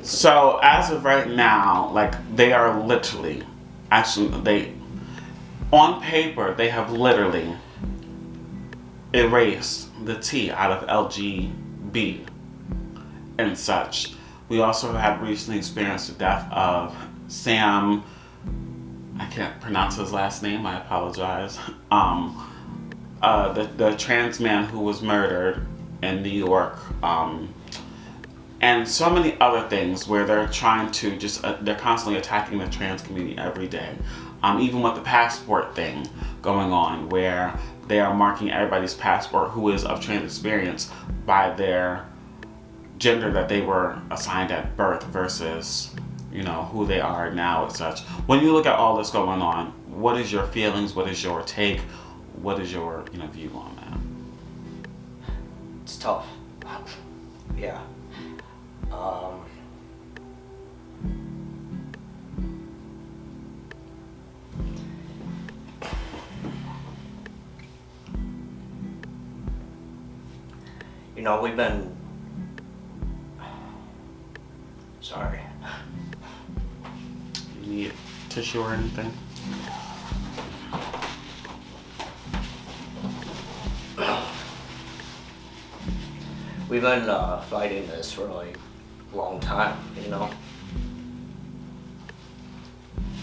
So as of right now, like they are literally, actually they, on paper they have literally erased the T out of LGB and such. We also had recently experienced the death of Sam. I can't pronounce his last name. I apologize. The trans man who was murdered in New York, and so many other things where they're trying to just they're constantly attacking the trans community every day. Even with the passport thing going on, where they are marking everybody's passport who is of trans experience by their gender that they were assigned at birth versus, who they are now and such. When you look at all this going on, what is your feelings? What is your take? What is your view on that? It's tough. Yeah. We've been... Sorry. You need tissue or anything? We've been fighting this for a long time,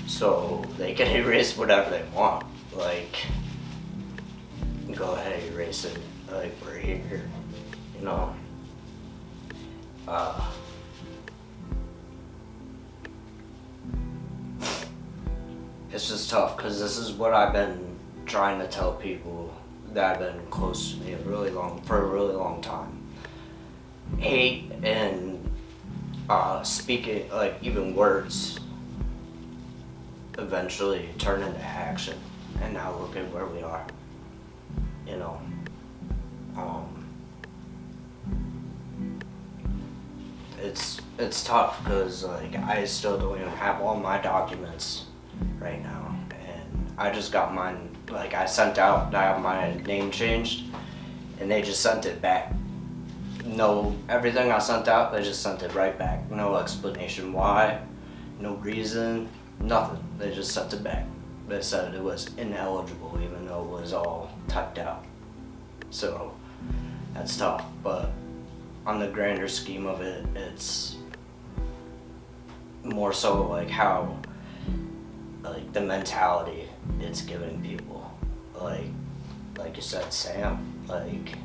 So they can erase whatever they want. Like, go ahead, erase it. Like, we're here, It's just tough because this is what I've been trying to tell people that have been close to me for a really long time. Hate and speaking, like, even words eventually turn into action, and now look at where we are. It's tough because, like, I still don't even have all my documents right now, and I just got mine. Like, I have my name changed, and they just sent it back. No, everything I sent out, they just sent it right back. No explanation why, no reason, nothing. They just sent it back. They said it was ineligible, even though it was all typed out. So that's tough, but on the grander scheme of it, it's more so like how, like, the mentality it's giving people. Like you said, Sam, like,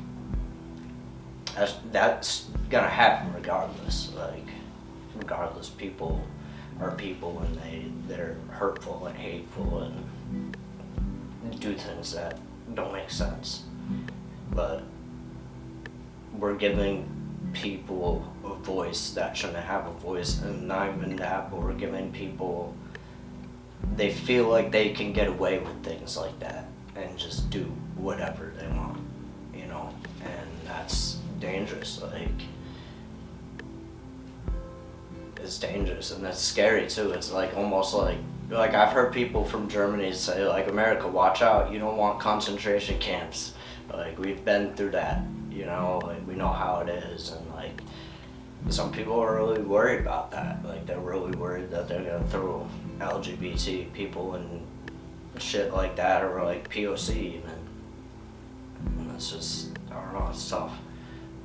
that's gonna happen regardless. Like, regardless, people are people, and they're hurtful and hateful and do things that don't make sense. But we're giving people a voice that shouldn't have a voice, and not even that, but we're giving people, they feel like they can get away with things like that and just do whatever they want, and that's dangerous. Like, it's dangerous, and that's scary too. It's like almost like I've heard people from Germany say, like, America, watch out, you don't want concentration camps. Like, we've been through that, like, we know how it is, and, like, some people are really worried about that. Like, they're really worried that they're gonna throw LGBT people and shit like that, or like POC even. And it's just, I don't know, it's tough.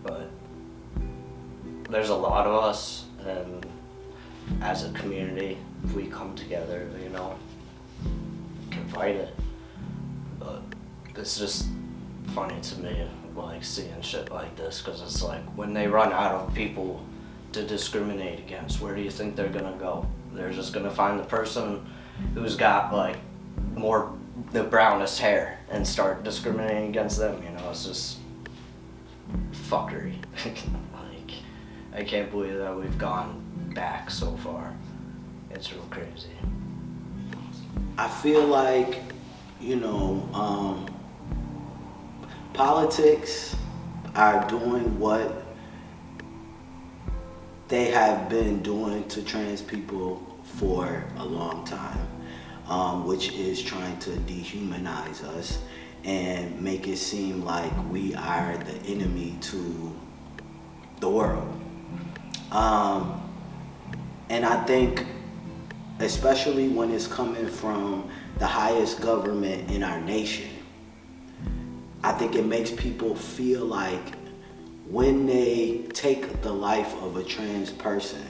But there's a lot of us, and as a community, if we come together, we can fight it. But it's just funny to me, like, seeing shit like this, because it's like, when they run out of people to discriminate against, where do you think they're gonna go? They're just gonna find the person who's got, like, the brownest hair and start discriminating against them. It's just fuckery. Like, I can't believe that we've gone back so far. It's real crazy. I feel like, politics are doing what they have been doing to trans people for a long time, which is trying to dehumanize us and make it seem like we are the enemy to the world. And I think, especially when it's coming from the highest government in our nation, I think it makes people feel like when they take the life of a trans person,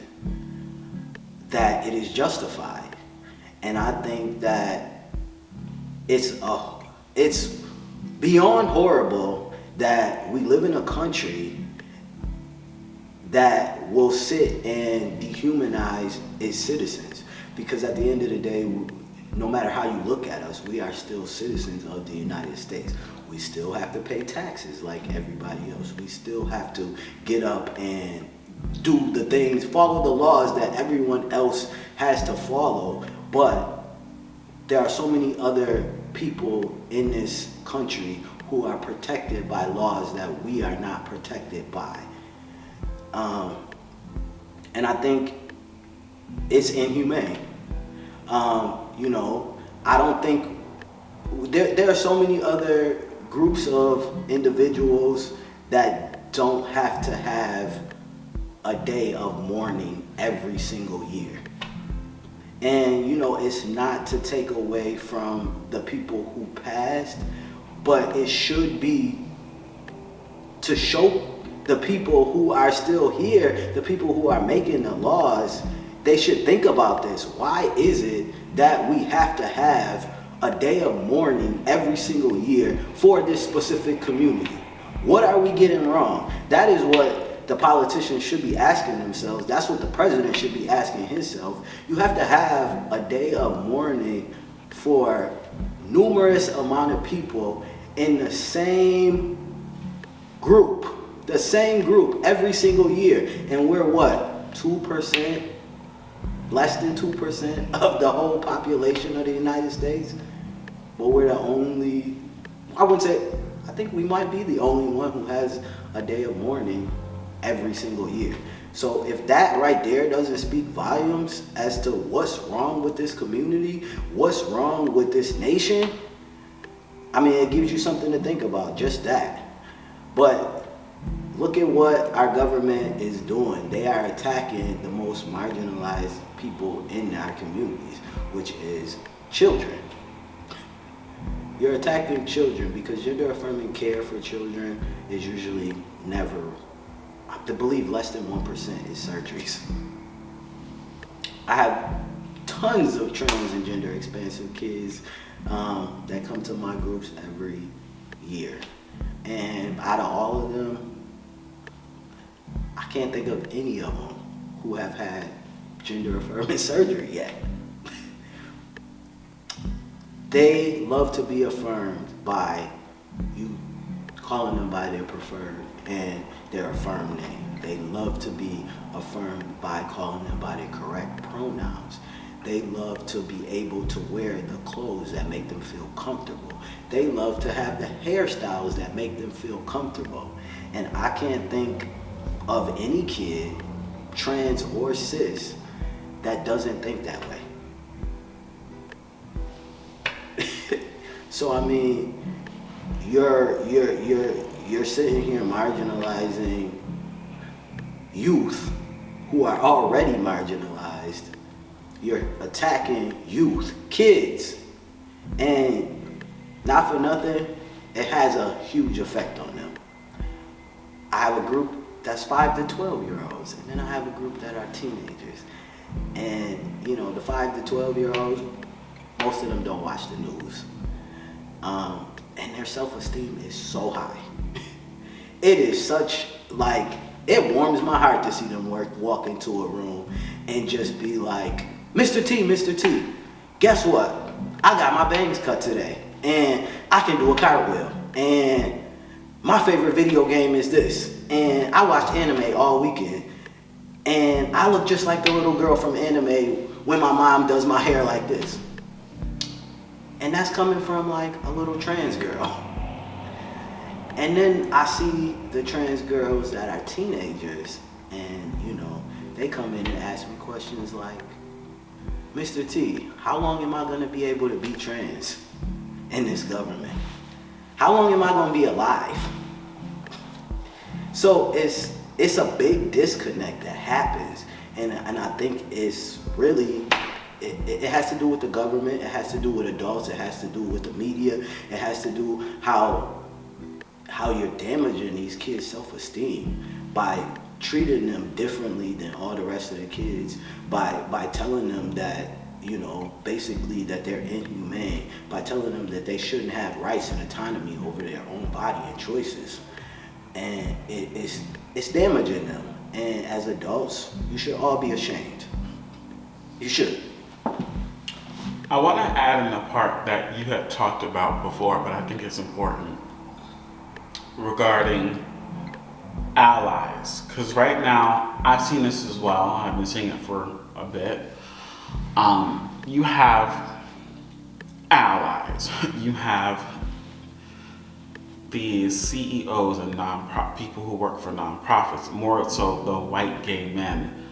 that it is justified. And I think that it's beyond horrible that we live in a country that will sit and dehumanize its citizens. Because at the end of the day, no matter how you look at us, we are still citizens of the United States. We still have to pay taxes like everybody else. We still have to get up and do the things, follow the laws that everyone else has to follow. But there are so many other people in this country who are protected by laws that we are not protected by. And I think it's inhumane. I don't think there are so many other groups of individuals that don't have to have a day of mourning every single year. And it's not to take away from the people who passed, but it should be to show the people who are still here, the people who are making the laws, they should think about this. Why is it that we have to have a day of mourning every single year for this specific community? What are we getting wrong? That is what the politicians should be asking themselves. That's what the president should be asking himself. You have to have a day of mourning for numerous amount of people in the same group every single year. And we're what, 2%? Less than 2% of the whole population of the United States? But we're the only, I think we might be the only one who has a day of mourning every single year. So if that right there doesn't speak volumes as to what's wrong with this community, what's wrong with this nation, it gives you something to think about, just that. But look at what our government is doing. They are attacking the most marginalized people in our communities, which is children. You're attacking children because gender affirming care for children is usually never, I believe less than 1% is surgeries. I have tons of trans and gender expansive kids that come to my groups every year. And out of all of them, I can't think of any of them who have had gender affirming surgery yet. They love to be affirmed by you calling them by their preferred and their affirmed name. They love to be affirmed by calling them by their correct pronouns. They love to be able to wear the clothes that make them feel comfortable. They love to have the hairstyles that make them feel comfortable. And I can't think of any kid, trans or cis, that doesn't think that way. So you're sitting here marginalizing youth who are already marginalized. You're attacking youth, kids, and not for nothing, it has a huge effect on them. I have a group that's 5 to 12-year-olds, and then I have a group that are teenagers. And the 5 to 12-year-olds, most of them don't watch the news. And their self-esteem is so high. It is such, it warms my heart to see them walk into a room and just be like, Mr. T, guess what? I got my bangs cut today, and I can do a cartwheel, and my favorite video game is this, and I watched anime all weekend, and I look just like the little girl from anime when my mom does my hair like this. And that's coming from a little trans girl. And then I see the trans girls that are teenagers, and they come in and ask me questions like, Mr. T, how long am I gonna be able to be trans in this government? How long am I gonna be alive? So it's a big disconnect that happens. And I think it's really, it has to do with the government, it has to do with adults, it has to do with the media, it has to do how you're damaging these kids' self-esteem by treating them differently than all the rest of the kids, by telling them that, you know, basically that they're inhumane, by telling them that they shouldn't have rights and autonomy over their own body and choices. And it's damaging them. And as adults, you should all be ashamed. You should. I want to add in a part that you had talked about before, but I think it's important, regarding allies. Because right now, I've seen this as well. I've been seeing it for a bit. You have allies. You have the CEOs and people who work for nonprofits, more so the white gay men,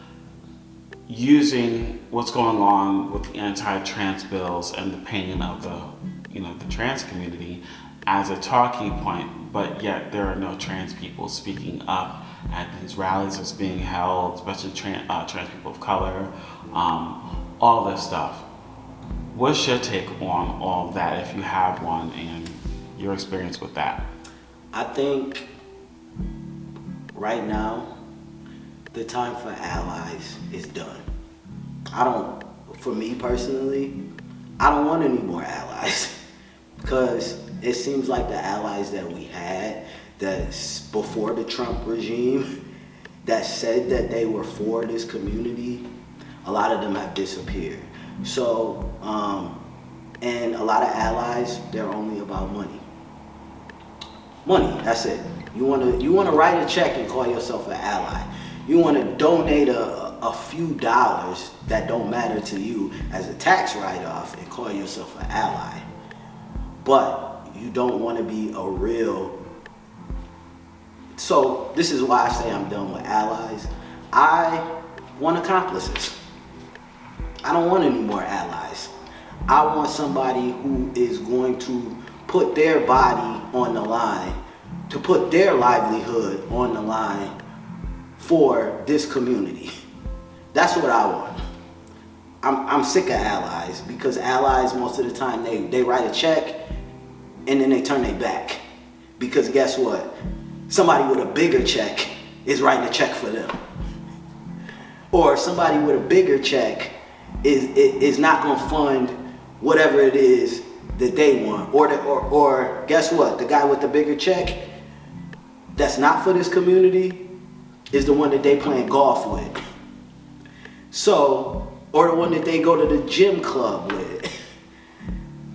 using what's going on with the anti-trans bills and the pain of the trans community as a talking point, but yet there are no trans people speaking up at these rallies that's being held, especially trans people of color, all this stuff. What's your take on all that, if you have one, and your experience with that? I think right now, the time for allies is done. For me personally, I don't want any more allies, because it seems like the allies that we had that's before the Trump regime that said that they were for this community, a lot of them have disappeared. So, and a lot of allies, they're only about money. Money, that's it. You wanna write a check and call yourself an ally. You wanna donate a few dollars that don't matter to you as a tax write-off and call yourself an ally. But you don't wanna be a real... So this is why I say I'm done with allies. I want accomplices. I don't want any more allies. I want somebody who is going to put their body on the line, to put their livelihood on the line for this community. That's what I want. I'm sick of allies, because allies, most of the time, they write a check and then they turn their back. Because guess what? Somebody with a bigger check is writing a check for them. Or somebody with a bigger check is not going to fund whatever it is that they want. Or guess what? The guy with the bigger check that's not for this community is the one that they playing golf with. So, or the one that they go to the gym club with.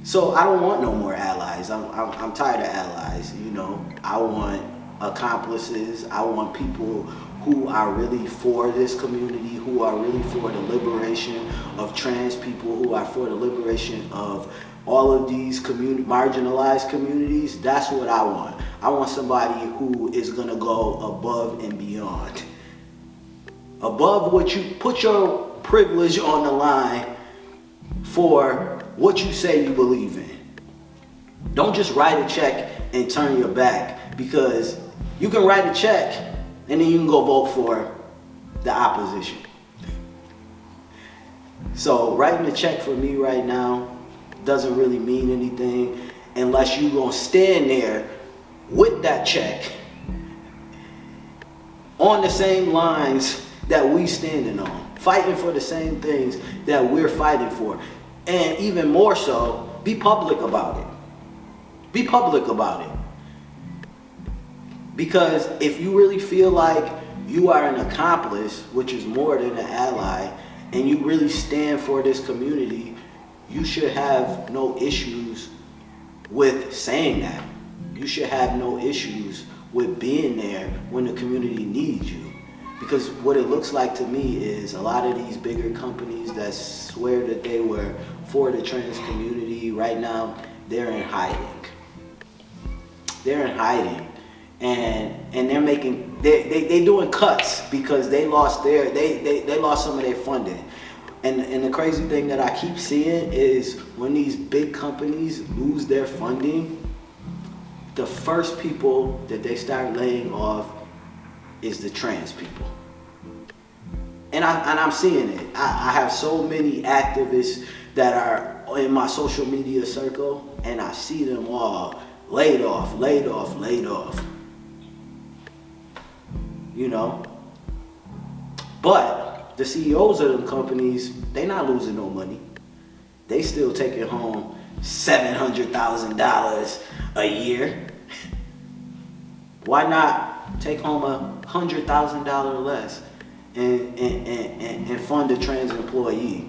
So I don't want no more allies. I'm tired of allies, you know. I want accomplices. I want people who are really for this community, who are really for the liberation of trans people, who are for the liberation of all of these marginalized communities. That's what I want. I want somebody who is gonna go above and beyond. Above what you put your privilege on the line for what you say you believe in. Don't just write a check and turn your back, because you can write a check and then you can go vote for the opposition. So writing a check for me right now doesn't really mean anything unless you're gonna stand there with that check on the same lines that we standing on, fighting for the same things that we're fighting for. And even more so, be public about it. Be public about it. Because if you really feel like you are an accomplice, which is more than an ally, and you really stand for this community, you should have no issues with saying that. You should have no issues with being there when the community needs you. Because what it looks like to me is a lot of these bigger companies that swear that they were for the trans community, right now, they're in hiding. They're in hiding. And they're making, they doing cuts because they lost they lost some of their funding. And the crazy thing that I keep seeing is when these big companies lose their funding, the first people that they start laying off is the trans people. And and I'm seeing it. I have so many activists that are in my social media circle, and I see them all laid off. You know, but the CEOs of them companies, they not losing no money. They still taking home $700,000 a year. Why not take home $100,000 less and fund a trans employee?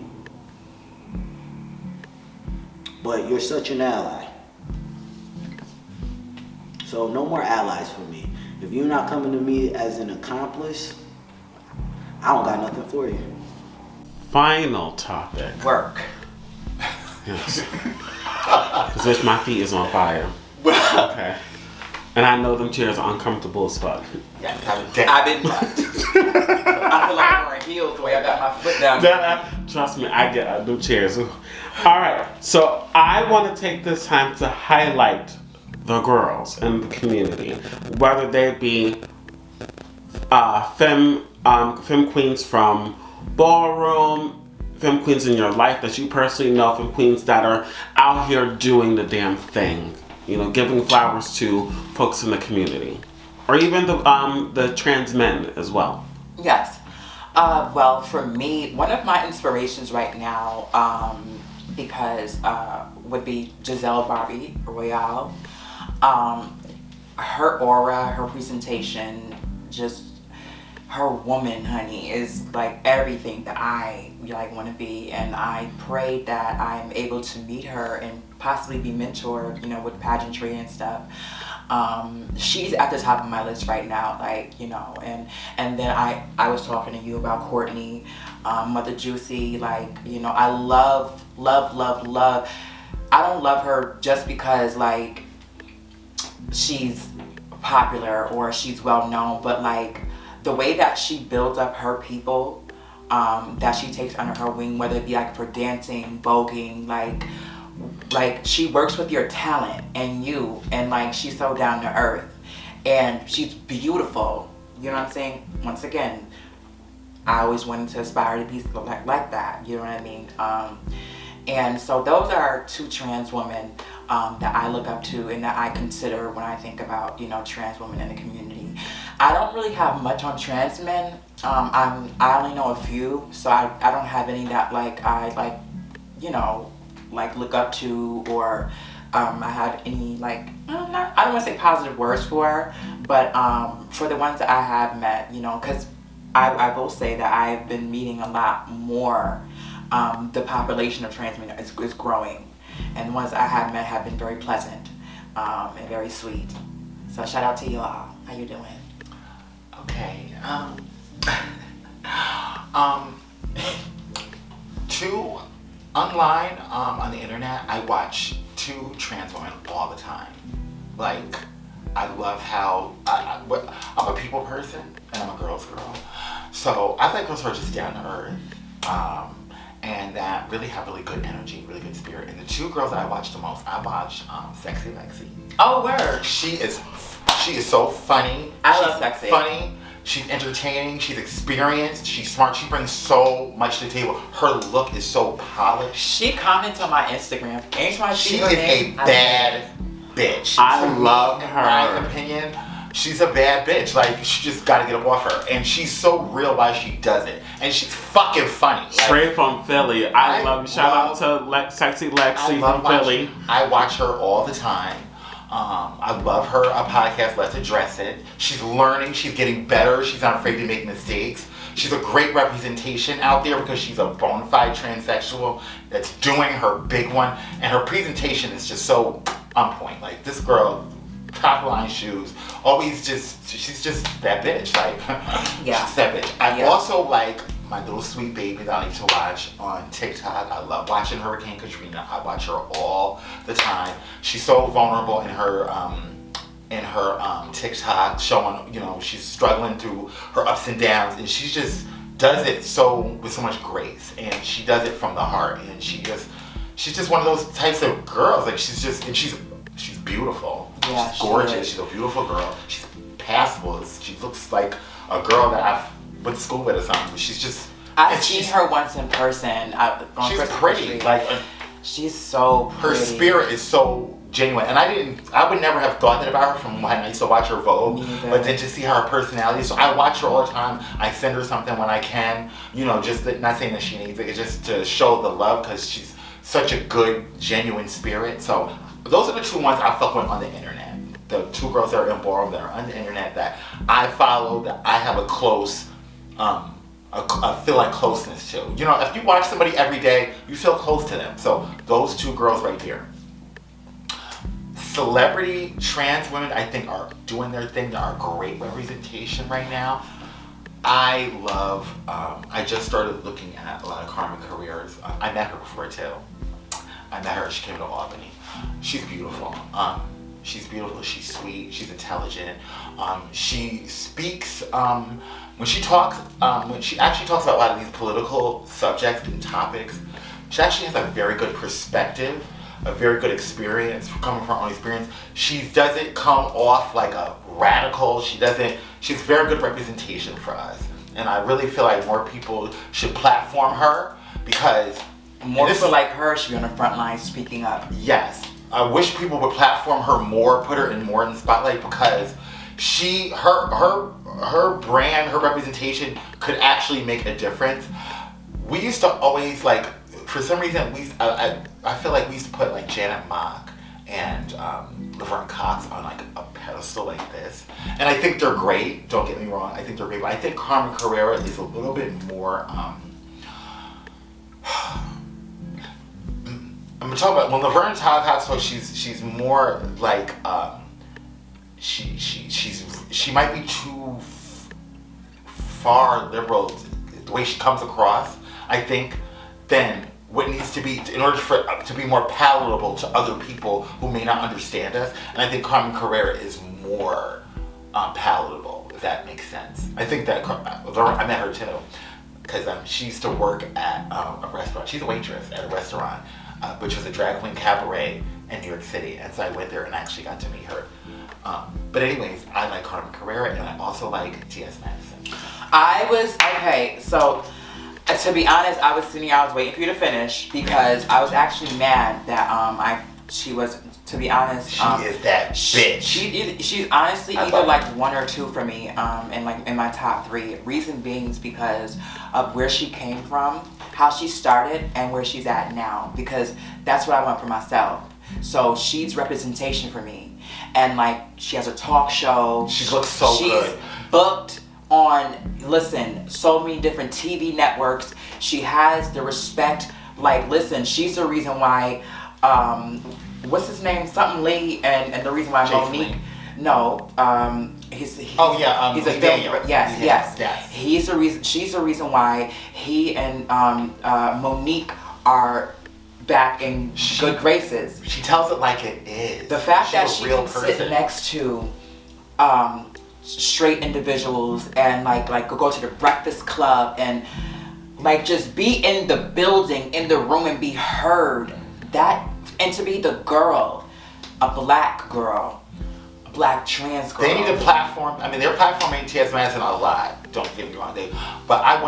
But you're such an ally. So no more allies for me. If you're not coming to me as an accomplice, I don't got nothing for you. Final topic. Work. Yes. Because my feet is on fire. Okay. And I know them chairs are uncomfortable as fuck. Yeah, I've been I feel like I'm wearing heels the way I got my foot down. Trust me, I get new chairs. All right, so I want to take this time to highlight the girls in the community, whether they be femme queens from ballroom, femme queens in your life that you personally know, femme queens that are out here doing the damn thing, you know, giving flowers to folks in the community, or even the trans men as well. Yes. Well, for me, one of my inspirations right now, because would be Giselle Barbie Royale. Her aura, her presentation, just her woman, honey, is like everything that I like want to be, and I pray that I'm able to meet her and possibly be mentored, you know, with pageantry and stuff. She's at the top of my list right now, like, you know, and then I was talking to you about Courtney, Mother Juicy, like, you know, I love. I don't love her just because like she's popular or she's well known, but like the way that she builds up her people, that she takes under her wing, whether it be like for dancing, voguing, like she works with your talent and you, and like she's so down to earth and she's beautiful. You know what I'm saying? Once again, I always wanted to aspire to be like that. You know what I mean? And so those are two trans women that I look up to and that I consider when I think about, you know, trans women in the community. I don't really have much on trans men. I only know a few, so I don't have any that like I like, you know, like look up to, or I have any like, I don't want to say positive words for, but for the ones that I have met, you know, because I will say that I've been meeting a lot more. The population of trans men is growing, and the ones I have met have been very pleasant and very sweet. So shout out to you all. How you doing? Okay. Two online on the internet, I watch two trans women all the time. Like, I love how I'm a people person and I'm a girl's girl, so I like girls who are just down to earth. And that really have really good energy, really good spirit. And the two girls that I watch the most, I watch Sexy Lexi. Oh, word. She is so funny. I love Sexy. Funny. She's entertaining. She's experienced. She's smart. She brings so much to the table. Her look is so polished. She comments on my Instagram. Anytime I see She her is name, a bad bitch. I To me, love in her. my opinion, she's a bad bitch. Like, she just gotta get up off her. And she's so real while she does it. And she's fucking funny. Like, Straight from Philly. I love you. Shout out to Sexy Lexi from Philly. I watch her all the time. I love her podcast, Let's Address It. She's learning, she's getting better, she's not afraid to make mistakes. She's a great representation out there because she's a bona fide transsexual that's doing her big one. And her presentation is just so on point. Like, this girl, top line shoes, she's just that bitch. Like, Yeah. she's that bitch. I also like my little sweet baby that I like to watch on TikTok. I love watching Hurricane Katrina. I watch her all the time. She's so vulnerable in her TikTok, showing, you know, she's struggling through her ups and downs, and she just does it with so much grace, and she does it from the heart, and she's just one of those types of girls. Like, she's beautiful. Yeah, she's gorgeous. she She's a beautiful girl. She's passable. She looks like a girl that I've went to school with or something. She's just I've seen her once in person. On She's Christmas pretty. Street. Like She's so her pretty. spirit is so genuine, and I would never have thought that about her from when I used to watch her Vogue, Me neither. but then to see her personality. So I watch her all the time. I send her something when I can, just not saying that she needs it, it's just to show the love because she's such a good, genuine spirit. So those are the two ones I fuck with on the internet. The two girls that are in Ballroom that are on the internet that I follow, that I have a close, I feel like closeness to. If you watch somebody every day, you feel close to them. So those two girls right here. Celebrity trans women, I think, are doing their thing. They are great representation right now. I love, I just started looking at a lot of Carmen Carreras. I met her before too. I met her, she came to Albany. She's beautiful. She's beautiful, she's sweet, she's intelligent. She speaks, when she actually talks about a lot of these political subjects and topics, she actually has a very good perspective, a very good experience, coming from her own experience. She doesn't come off like a radical, she's very good representation for us. And I really feel like more people should platform her because more people like her should be on the front lines speaking up. Yes. I wish people would platform her more, put her in more in the spotlight because her brand, her representation could actually make a difference. We used to always for some reason I feel like we used to put like Janet Mock and Laverne Cox on like a pedestal like this, and I think they're great. Don't get me wrong, I think they're great, but I think Carmen Carrera is a little bit more. I'm gonna talk about when Laverne Cox, so she's more like she might be too far liberal the way she comes across. I think then what needs to be in order for to be more palatable to other people who may not understand us, and I think Carmen Carrera is more palatable, if that makes sense. I think that I met her too because she used to work at a restaurant. She's a waitress at a restaurant, which was a drag queen cabaret in New York City, and so I went there and actually got to meet her. But anyways, I like Carmen Carrera, and I also like T.S. Madison. So to be honest, I was waiting for you to finish because I was actually mad that she was, to be honest, she is that bitch. She's honestly either like one or two for me, in my top three. Reason being is because of where she came from, how she started, and where she's at now. Because that's what I want for myself. So she's representation for me, and like she has a talk show. She looks so good. She's booked on so many different TV networks. She has the respect. Like, listen, she's the reason why. What's his name? Something Lee, and the reason why Jason Monique. Lee. No, he's he's a film. Daniels. Yes. He's the reason. She's the reason why he and Monique are back in good graces. She tells it like it is. The fact She's that a she real can person. sit next to straight individuals and like go to the Breakfast Club and like just be in the building, in the room, and be heard. And to be the girl, a black girl, a black trans girl. They need a platform. I mean, they're platforming T.S. Madison a lot. Don't get me wrong, but I'm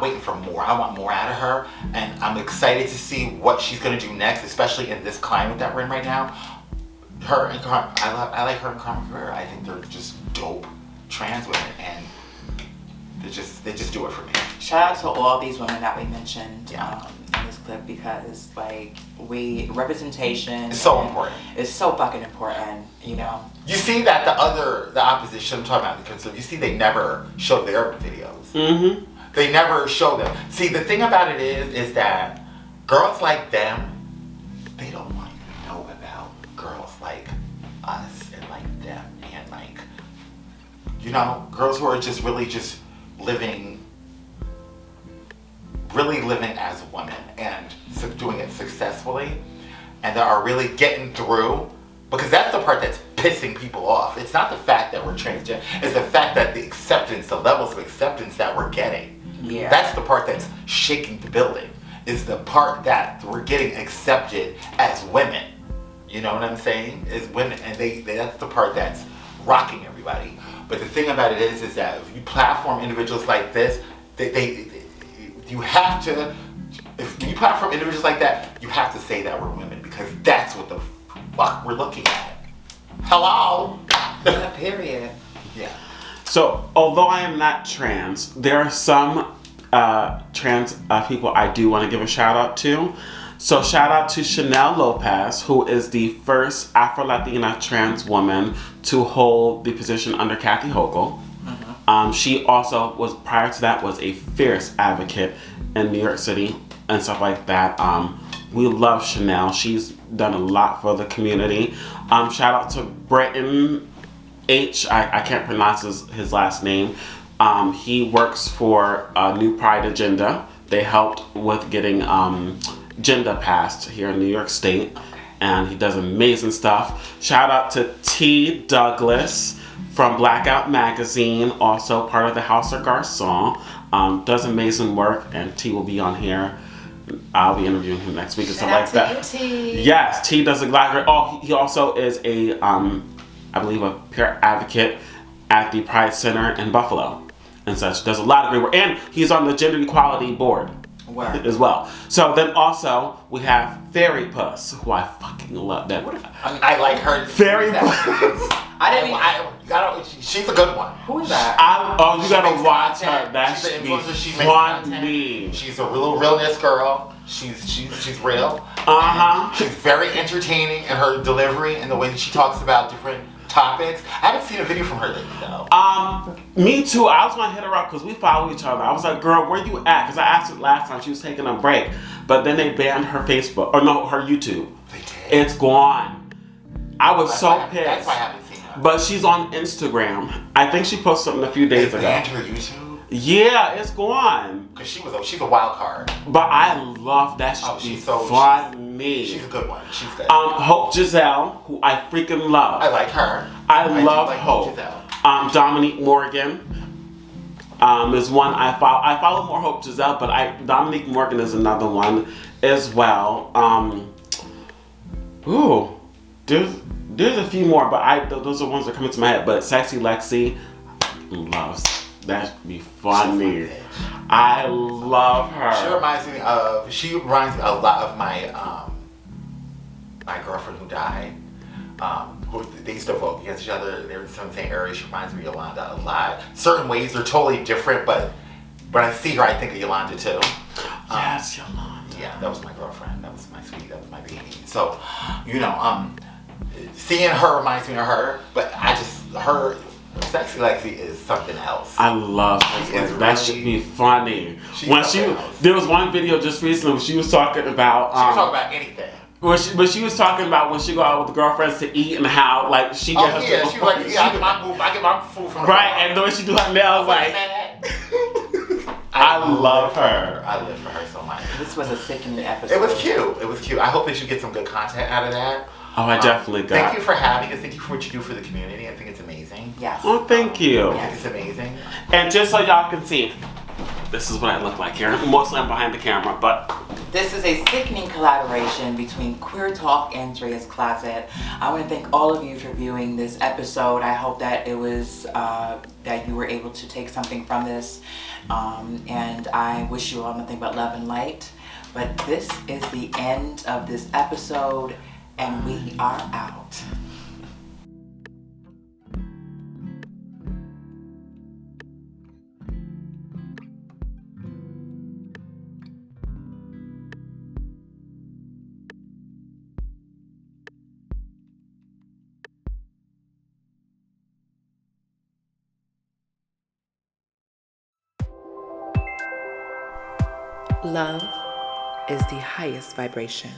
waiting for more. I want more out of her, and I'm excited to see what she's gonna do next, especially in this climate that we're in right now. Her and I like her and Carmen Carrera. I think they're just dope trans women, and they just do it for me. Shout out to all these women that we mentioned in this clip because representation is so important. It's so fucking important, you know. You see that the opposition, I'm talking about the conservatives, you see they never show their videos. Mm-hmm. They never show them. See, the thing about it is that girls like them, they don't want you to know about girls like us and like them and like, girls who are just really just living as women and doing it successfully, and that are really getting through, because that's the part that's pissing people off. It's not the fact that we're transgender, it's the fact that the levels of acceptance that we're getting. Yeah. That's the part that's shaking the building, is the part that we're getting accepted as women. You know what I'm saying? As women, and that's the part that's rocking everybody. But the thing about it is that if you platform individuals like this, you have to, if you platform individuals like that, you have to say that we're women because that's what the fuck we're looking at. Hello? Yeah, period. Yeah. So, although I am not trans, there are some trans people I do want to give a shout out to. So, shout out to Chanel Lopez, who is the first Afro-Latina trans woman to hold the position under Kathy Hochul. She also was, prior to that, was a fierce advocate in New York City and stuff like that. We love Chanel. She's done a lot for the community. Shout out to Britton H. I can't pronounce his last name. He works for New Pride Agenda. They helped with getting Gender passed here in New York State. And he does amazing stuff. Shout out to T. Douglas from Blackout Magazine, also part of the House of Garçon. Does amazing work, and T will be on here. I'll be interviewing him next week and stuff like that. T. Yes, T does a lot of great. Oh, he also is a, I believe, a peer advocate at the Pride Center in Buffalo and such. Does a lot of great work, and he's on the Gender Equality Board as well. So then also we have Fairy Puss, who I fucking love. That I like her. Fairy Puss. She's a good one. Who is that? You gotta watch content. her. That's She's an influencer. She makes funny. content. She's a real realness girl. She's real. She's very entertaining in her delivery and the way that she talks about different topics. I haven't seen a video from her lately though. Me too. I was gonna hit her up because we follow each other. I was like, girl, where you at? Because I asked her last time she was taking a break, but then they banned her Facebook, or no, her YouTube. They did. It's gone. I was so pissed. That's why I haven't seen her. But she's on Instagram. I think she posted something a few days They ago. banned her YouTube? Yeah, it's gone. Because she's a wild card. But I love that. She's funny. She's a good one. She's good. Hope Giselle, who I freaking love. I like her. I do love like Hope. Giselle. Dominique Morgan is one I follow. I follow more Hope Giselle, but Dominique Morgan is another one as well. There's a few more, but those are ones that come into my head. But Sexy Lexi loves. That'd be funny. I love her. She reminds me a lot of my my girlfriend who died. They used to vote against each other. They were in the same area. She reminds me of Yolanda a lot. Certain ways are totally different, but when I see her, I think of Yolanda too. Yes, Yolanda. Yeah, that was my girlfriend. That was my sweetie. That was my baby. So, seeing her reminds me of her. But her Sexy Lexi is something else. I love her. That should be funny. There was one video just recently where she was talking about. She was talking about anything. But she was talking about when she go out with the girlfriends to eat and how like she gets. She was like, I get my food from the right, and the way she do her nails like. I love her. I live for her so much. This was a sickening episode. It was cute. I hope that you get some good content out of that. Oh, I definitely got. Thank you for having us. Thank you for what you do for the community. I think it's amazing. Yes. Oh, thank you. I think it's amazing. And just so y'all can see, this is what I look like here. Mostly I'm behind the camera, but. This is a sickening collaboration between Queer Talk and Drea's Closet. I want to thank all of you for viewing this episode. I hope that it was, that you were able to take something from this. And I wish you all nothing but love and light. But this is the end of this episode, and we are out. Love is the highest vibration.